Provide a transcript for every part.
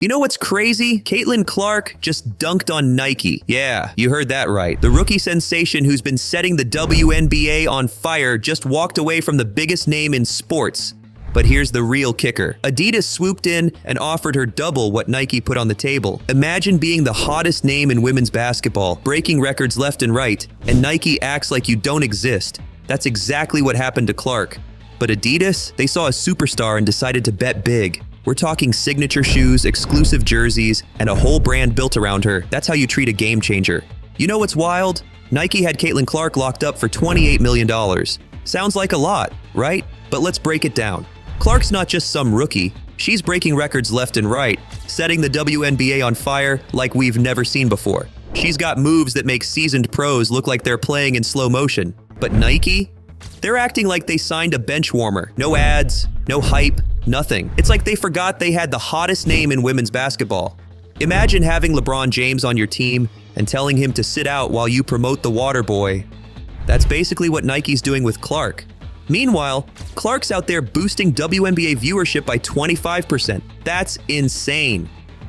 You know what's crazy? Caitlin Clark just dunked on Nike. Yeah, you heard that right. The rookie sensation who's been setting the WNBA on fire just walked away from the biggest name in sports. But here's the real kicker. Adidas swooped in and offered her double what Nike put on the table. Imagine being the hottest name in women's basketball, breaking records left and right, and Nike acts like you don't exist. That's exactly what happened to Clark. But Adidas, they saw a superstar and decided to bet big. We're talking signature shoes, exclusive jerseys, and a whole brand built around her. That's how you treat a game changer. You know what's wild? Nike had Caitlin Clark locked up for $28 million. Sounds like a lot, right? But let's break it down. Clark's not just some rookie. She's breaking records left and right, setting the WNBA on fire like we've never seen before. She's got moves that make seasoned pros look like they're playing in slow motion. But Nike? They're acting like they signed a bench warmer. No ads, no hype, nothing. It's like they forgot they had the hottest name in women's basketball. Imagine having LeBron James on your team and telling him to sit out while you promote the water boy. That's basically what Nike's doing with Clark. Meanwhile, Clark's out there boosting WNBA viewership by 25%. That's insane.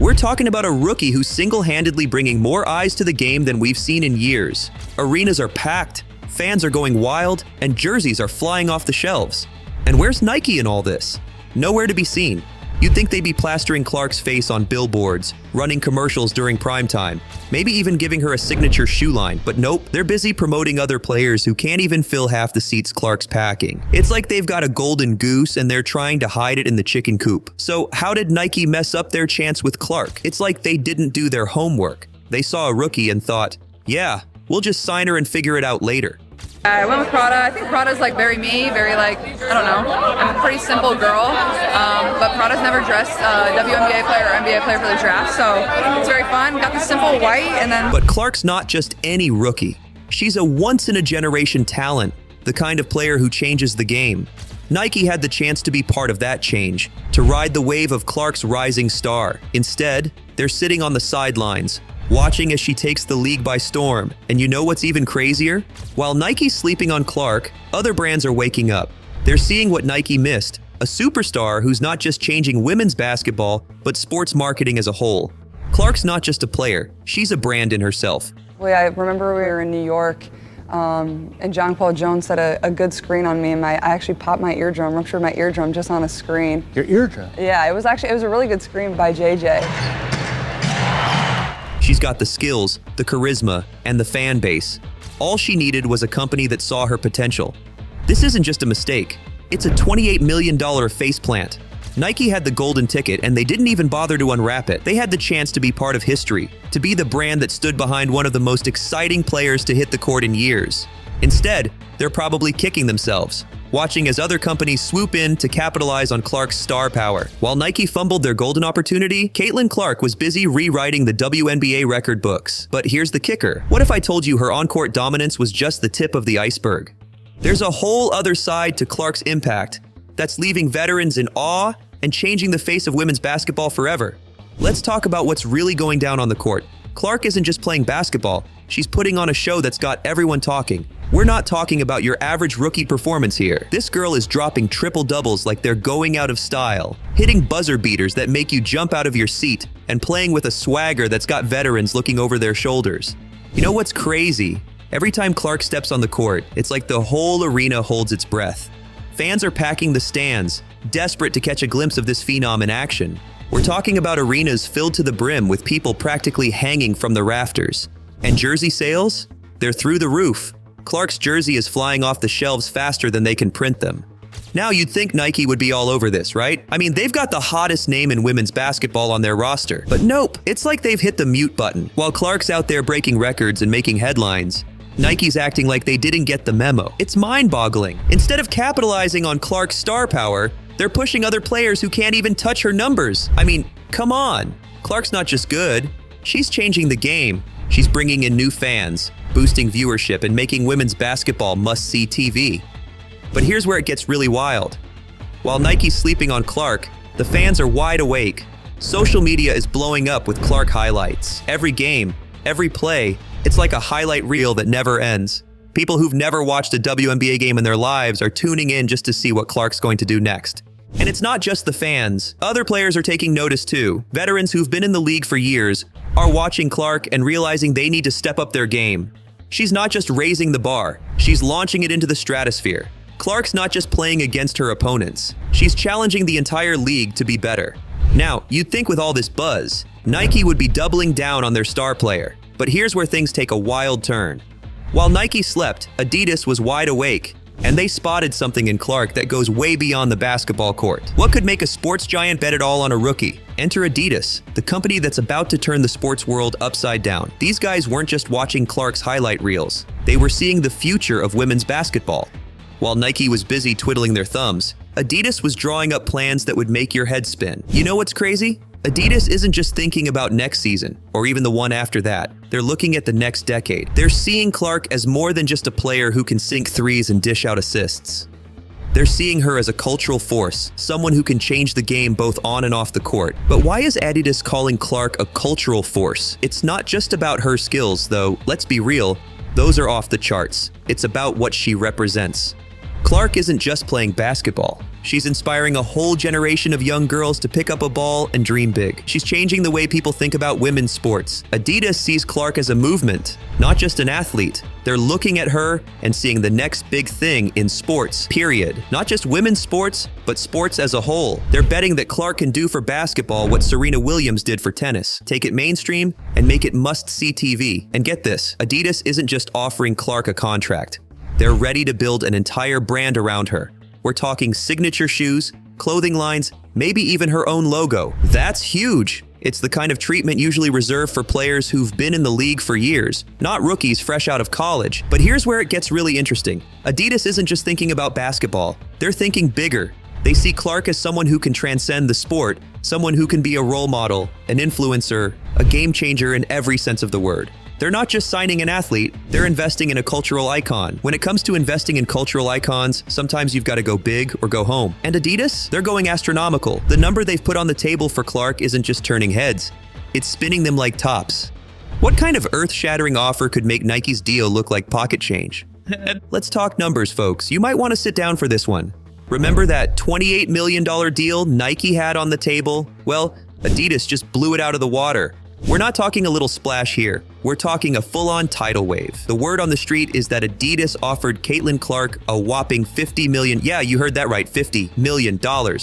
We're talking about a rookie who's single-handedly bringing more eyes to the game than we've seen in years. Arenas are packed, fans are going wild, and jerseys are flying off the shelves. And where's Nike in all this? Nowhere to be seen. You'd think they'd be plastering Clark's face on billboards, running commercials during primetime, maybe even giving her a signature shoe line, but nope, they're busy promoting other players who can't even fill half the seats Clark's packing. It's like they've got a golden goose and they're trying to hide it in the chicken coop. So how did Nike mess up their chance with Clark? It's like they didn't do their homework. They saw a rookie and thought, yeah, we'll just sign her and figure it out later. I went with Prada. I think Prada's like very me, very like, I don't know, I'm a pretty simple girl, but Prada's never dressed a WNBA player or NBA player for the draft, so it's very fun. Got the simple white and then... But Clark's not just any rookie. She's a once-in-a-generation talent, the kind of player who changes the game. Nike had the chance to be part of that change, to ride the wave of Clark's rising star. Instead, they're sitting on the sidelines, watching as she takes the league by storm. And you know what's even crazier? While Nike's sleeping on Clark, other brands are waking up. They're seeing what Nike missed, a superstar who's not just changing women's basketball, but sports marketing as a whole. Clark's not just a player, she's a brand in herself. Well, I remember we were in New York, and John Paul Jones set a good screen on me, and I actually popped my eardrum, ruptured my eardrum just on a screen. Your eardrum? Yeah, it was a really good screen by JJ. She's got the skills, the charisma, and the fan base. All she needed was a company that saw her potential. This isn't just a mistake. It's a $28 million faceplant. Nike had the golden ticket and they didn't even bother to unwrap it. They had the chance to be part of history, to be the brand that stood behind one of the most exciting players to hit the court in years. Instead, they're probably kicking themselves, watching as other companies swoop in to capitalize on Clark's star power. While Nike fumbled their golden opportunity, Caitlin Clark was busy rewriting the WNBA record books. But here's the kicker. What if I told you her on-court dominance was just the tip of the iceberg? There's a whole other side to Clark's impact that's leaving veterans in awe and changing the face of women's basketball forever. Let's talk about what's really going down on the court. Clark isn't just playing basketball, she's putting on a show that's got everyone talking. We're not talking about your average rookie performance here. This girl is dropping triple doubles like they're going out of style, hitting buzzer beaters that make you jump out of your seat, and playing with a swagger that's got veterans looking over their shoulders. You know what's crazy? Every time Clark steps on the court, it's like the whole arena holds its breath. Fans are packing the stands, desperate to catch a glimpse of this phenom in action. We're talking about arenas filled to the brim with people practically hanging from the rafters. And jersey sales? They're through the roof. Clark's jersey is flying off the shelves faster than they can print them. Now you'd think Nike would be all over this, right? I mean, they've got the hottest name in women's basketball on their roster. But nope, it's like they've hit the mute button. While Clark's out there breaking records and making headlines, Nike's acting like they didn't get the memo. It's mind-boggling. Instead of capitalizing on Clark's star power, they're pushing other players who can't even touch her numbers. I mean, come on. Clark's not just good, she's changing the game. She's bringing in new fans, boosting viewership, and making women's basketball must-see TV. But here's where it gets really wild. While Nike's sleeping on Clark, the fans are wide awake. Social media is blowing up with Clark highlights. Every game, every play, it's like a highlight reel that never ends. People who've never watched a WNBA game in their lives are tuning in just to see what Clark's going to do next. And it's not just the fans. Other players are taking notice too. Veterans who've been in the league for years are watching Clark and realizing they need to step up their game. She's not just raising the bar, she's launching it into the stratosphere. Clark's not just playing against her opponents, she's challenging the entire league to be better. Now, you'd think with all this buzz, Nike would be doubling down on their star player. But here's where things take a wild turn. While Nike slept, Adidas was wide awake, and they spotted something in Clark that goes way beyond the basketball court. What could make a sports giant bet it all on a rookie? Enter Adidas, the company that's about to turn the sports world upside down. These guys weren't just watching Clark's highlight reels. They were seeing the future of women's basketball. While Nike was busy twiddling their thumbs, Adidas was drawing up plans that would make your head spin. You know what's crazy? Adidas isn't just thinking about next season, or even the one after that. They're looking at the next decade. They're seeing Clark as more than just a player who can sink threes and dish out assists. They're seeing her as a cultural force, someone who can change the game both on and off the court. But why is Adidas calling Clark a cultural force? It's not just about her skills, though. Let's be real, those are off the charts. It's about what she represents. Clark isn't just playing basketball. She's inspiring a whole generation of young girls to pick up a ball and dream big. She's changing the way people think about women's sports. Adidas sees Clark as a movement, not just an athlete. They're looking at her and seeing the next big thing in sports, period. Not just women's sports, but sports as a whole. They're betting that Clark can do for basketball what Serena Williams did for tennis. Take it mainstream and make it must-see TV. And get this, Adidas isn't just offering Clark a contract. They're ready to build an entire brand around her. We're talking signature shoes, clothing lines, maybe even her own logo. That's huge. It's the kind of treatment usually reserved for players who've been in the league for years, not rookies fresh out of college. But here's where it gets really interesting. Adidas isn't just thinking about basketball. They're thinking bigger. They see Clark as someone who can transcend the sport, someone who can be a role model, an influencer, a game changer in every sense of the word. They're not just signing an athlete, they're investing in a cultural icon. When it comes to investing in cultural icons, sometimes you've got to go big or go home. And Adidas? They're going astronomical. The number they've put on the table for Clark isn't just turning heads, it's spinning them like tops. What kind of earth-shattering offer could make Nike's deal look like pocket change? Let's talk numbers, folks. You might want to sit down for this one. Remember that $28 million deal Nike had on the table? Well, Adidas just blew it out of the water. We're not talking a little splash here. We're talking a full-on tidal wave. The word on the street is that Adidas offered Caitlin Clark a whopping $50 million. Yeah, you heard that right, $50 million.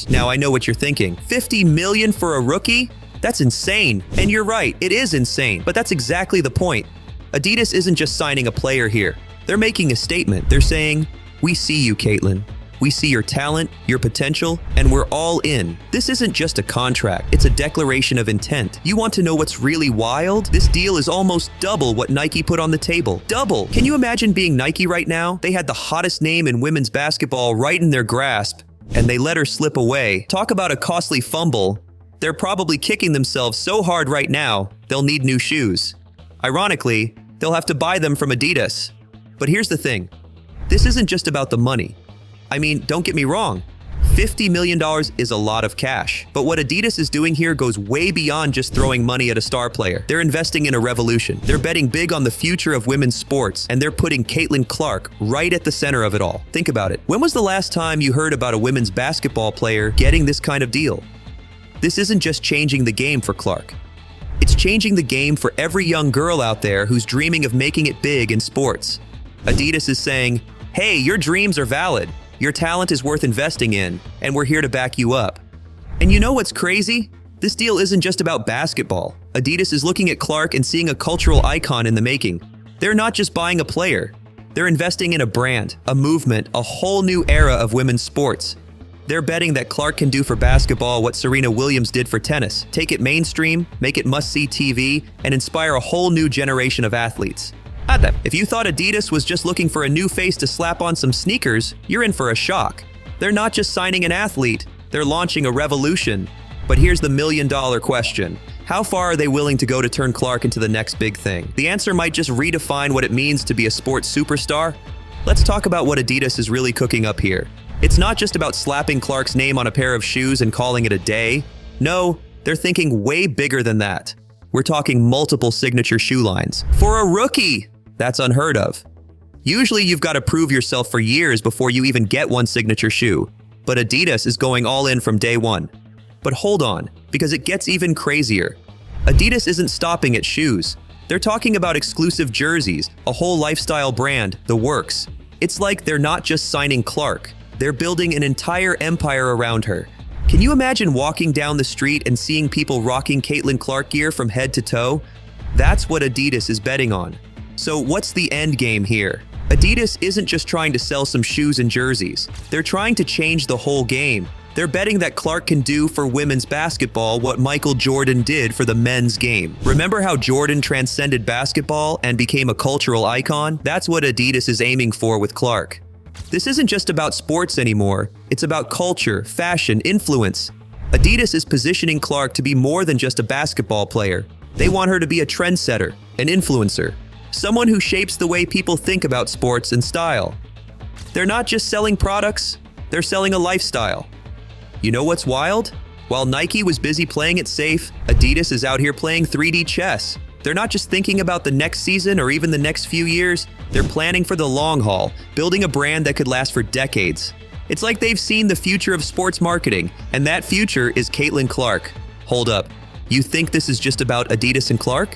Now, I know what you're thinking. $50 million for a rookie? That's insane. And you're right, it is insane. But that's exactly the point. Adidas isn't just signing a player here. They're making a statement. They're saying, "We see you, Caitlin. We see your talent, your potential, and we're all in." This isn't just a contract, it's a declaration of intent. You want to know what's really wild? This deal is almost double what Nike put on the table. Double! Can you imagine being Nike right now? They had the hottest name in women's basketball right in their grasp, and they let her slip away. Talk about a costly fumble. They're probably kicking themselves so hard right now, they'll need new shoes. Ironically, they'll have to buy them from Adidas. But here's the thing. This isn't just about the money. I mean, don't get me wrong, $50 million is a lot of cash. But what Adidas is doing here goes way beyond just throwing money at a star player. They're investing in a revolution. They're betting big on the future of women's sports, and they're putting Caitlin Clark right at the center of it all. Think about it. When was the last time you heard about a women's basketball player getting this kind of deal? This isn't just changing the game for Clark. It's changing the game for every young girl out there who's dreaming of making it big in sports. Adidas is saying, hey, your dreams are valid. Your talent is worth investing in, and we're here to back you up. And you know what's crazy? This deal isn't just about basketball. Adidas is looking at Clark and seeing a cultural icon in the making. They're not just buying a player. They're investing in a brand, a movement, a whole new era of women's sports. They're betting that Clark can do for basketball what Serena Williams did for tennis. Take it mainstream, make it must-see TV, and inspire a whole new generation of athletes. If you thought Adidas was just looking for a new face to slap on some sneakers, you're in for a shock. They're not just signing an athlete, they're launching a revolution. But here's the million-dollar question. How far are they willing to go to turn Clark into the next big thing? The answer might just redefine what it means to be a sports superstar. Let's talk about what Adidas is really cooking up here. It's not just about slapping Clark's name on a pair of shoes and calling it a day. No, they're thinking way bigger than that. We're talking multiple signature shoe lines. For a rookie! That's unheard of. Usually you've got to prove yourself for years before you even get one signature shoe. but Adidas is going all in from day one. But hold on, because it gets even crazier. Adidas isn't stopping at shoes. They're talking about exclusive jerseys, a whole lifestyle brand, the works. It's like they're not just signing Clark, they're building an entire empire around her. Can you imagine walking down the street and seeing people rocking Caitlin Clark gear from head to toe? That's what Adidas is betting on. So what's the end game here? Adidas isn't just trying to sell some shoes and jerseys. They're trying to change the whole game. They're betting that Clark can do for women's basketball what Michael Jordan did for the men's game. Remember how Jordan transcended basketball and became a cultural icon? That's what Adidas is aiming for with Clark. This isn't just about sports anymore. It's about culture, fashion, influence. Adidas is positioning Clark to be more than just a basketball player. They want her to be a trendsetter, an influencer, someone who shapes the way people think about sports and style. They're not just selling products, they're selling a lifestyle. You know what's wild? While Nike was busy playing it safe, Adidas is out here playing 3D chess. They're not just thinking about the next season or even the next few years, they're planning for the long haul, building a brand that could last for decades. It's like they've seen the future of sports marketing, and that future is Caitlin Clark. Hold up, you think this is just about Adidas and Clark?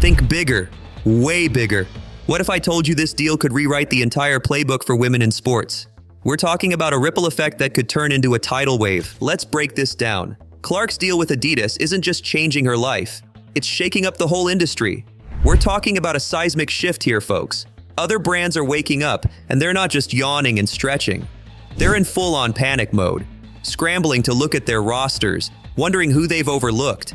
Think bigger, way bigger. What if I told you this deal could rewrite the entire playbook for women in sports? We're talking about a ripple effect that could turn into a tidal wave. Let's break this down. Clark's deal with Adidas isn't just changing her life, it's shaking up the whole industry. We're talking about a seismic shift here, folks. Other brands are waking up, and they're not just yawning and stretching. They're in full-on panic mode, scrambling to look at their rosters, wondering who they've overlooked.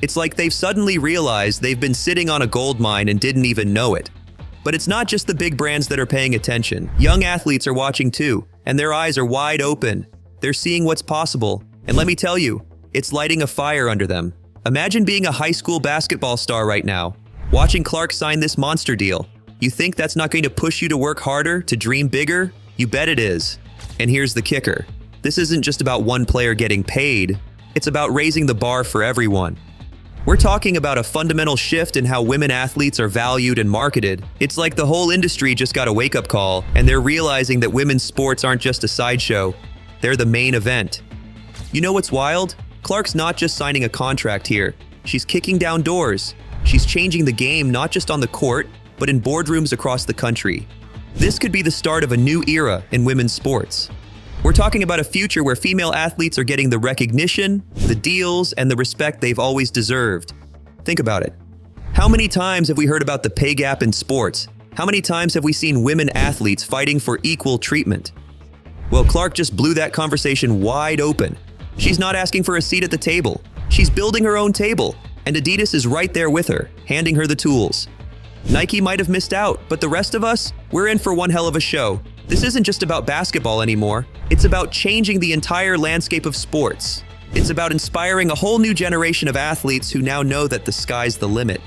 It's like they've suddenly realized they've been sitting on a gold mine and didn't even know it. But it's not just the big brands that are paying attention. Young athletes are watching too, and their eyes are wide open. They're seeing what's possible, and let me tell you, it's lighting a fire under them. Imagine being a high school basketball star right now, watching Clark sign this monster deal. You think that's not going to push you to work harder, to dream bigger? You bet it is. And here's the kicker. This isn't just about one player getting paid, it's about raising the bar for everyone. We're talking about a fundamental shift in how women athletes are valued and marketed. It's like the whole industry just got a wake-up call, and they're realizing that women's sports aren't just a sideshow, they're the main event. You know what's wild? Clark's not just signing a contract here, she's kicking down doors. She's changing the game not just on the court, but in boardrooms across the country. This could be the start of a new era in women's sports. We're talking about a future where female athletes are getting the recognition, the deals, and the respect they've always deserved. Think about it. How many times have we heard about the pay gap in sports? How many times have we seen women athletes fighting for equal treatment? Well, Clark just blew that conversation wide open. She's not asking for a seat at the table. She's building her own table, and Adidas is right there with her, handing her the tools. Nike might have missed out, but the rest of us, we're in for one hell of a show. This isn't just about basketball anymore. It's about changing the entire landscape of sports. It's about inspiring a whole new generation of athletes who now know that the sky's the limit.